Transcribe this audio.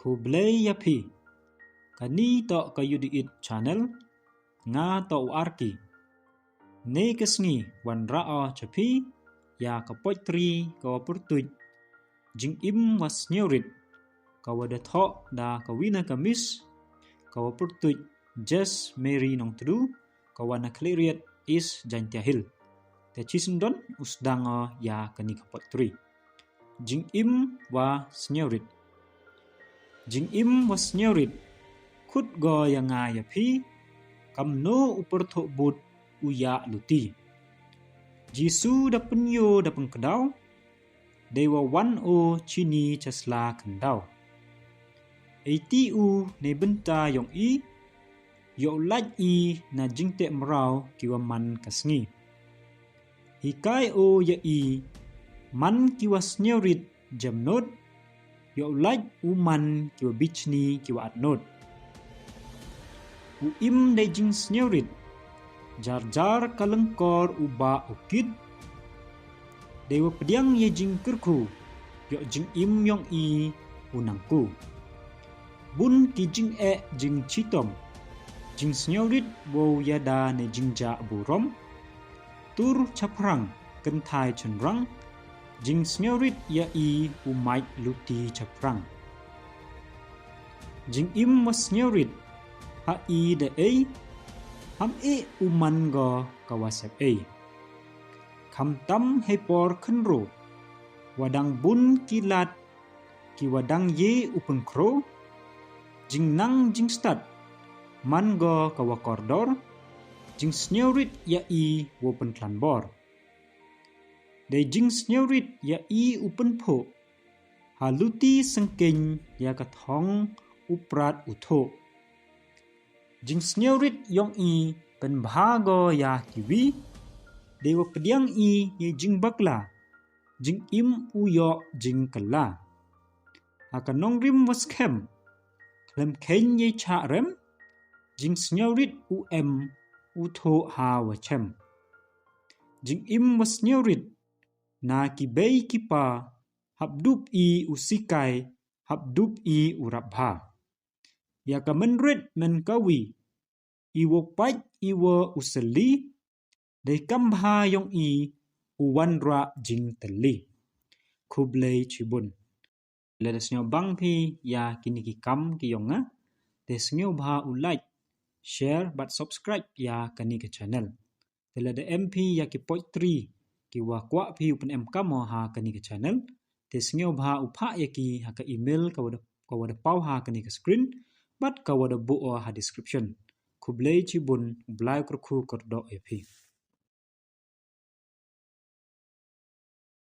jingkhublei yapi. Kani to kayudiit channel nga to Arki. Ne kesngi wan rao chapi ya kapotri kawapurtuj Jingim was Sniawrit kawada tho da kawina kamis kawapurtuj Jes Mary Nongtdu kawana kleriat is jantiahil. Te chisundon usdanga ya kani kapotri. Jingim wa Sniawrit. Jingim was Sniawrit khut go yanga yapi kamno upertho but uya luti. Jisu da penyo da pengkedau dewa wan o chini chasla kendau. Eti u ne benta yong i yo laj i na jingte merau kiwa man kasngi. Hikai o ya i man kiwa Sniawrit jamnod yo laj u man kiwa bichni kiwa atnod. U im de jing Sniawrit jar kalengkor uba ukid dewa pediang ye jing kirku yo jing im yong i unangku. Bun ki jing e jing chitom jing Sniawrit wo yada ne jingja burom tur chaprang kenthai chenrang jing Sniawrit ya i umai luti chaprang. Jing im was Sniawrit ha i de e ham e uman go kawasep e. Kham tam hepor khenro wadang bun kilat ki wadang ye upeng kro jing nang jing stat man go kawakordor jing Sniawrit ya i wopen klanbor. De jing Sniawrit ya i upen pho haluti sengkeng ya kathong uprat utho. Jing Sniawrit yong i pen bhago ya kiwi dewa pediang i ye jing bakla jing im uyo jing kala. Akan nongrim was kem klem ken ye cha rem jing Sniawrit u em utho ha wachem. Jing im was Sniawrit na kibei kipa habdup i usikai habdup i urabha. Ya kamenret men kawi iwo paj iwo useli de kambha yong i uwanra jing teli. Khublei chibun. Leda snyo bang pi ya kini ki kam ki yonga de snyo bha u like share but subscribe ya kani ke channel. Leda MP ya ki poitri ki wa kwa pi upen MK mo ha kani ke channel. De snyo bha upha ya ki ha ka email kawada pau ha kani ke screen but kawada buo ha description. Khublei chibun blai kurku kordo epi.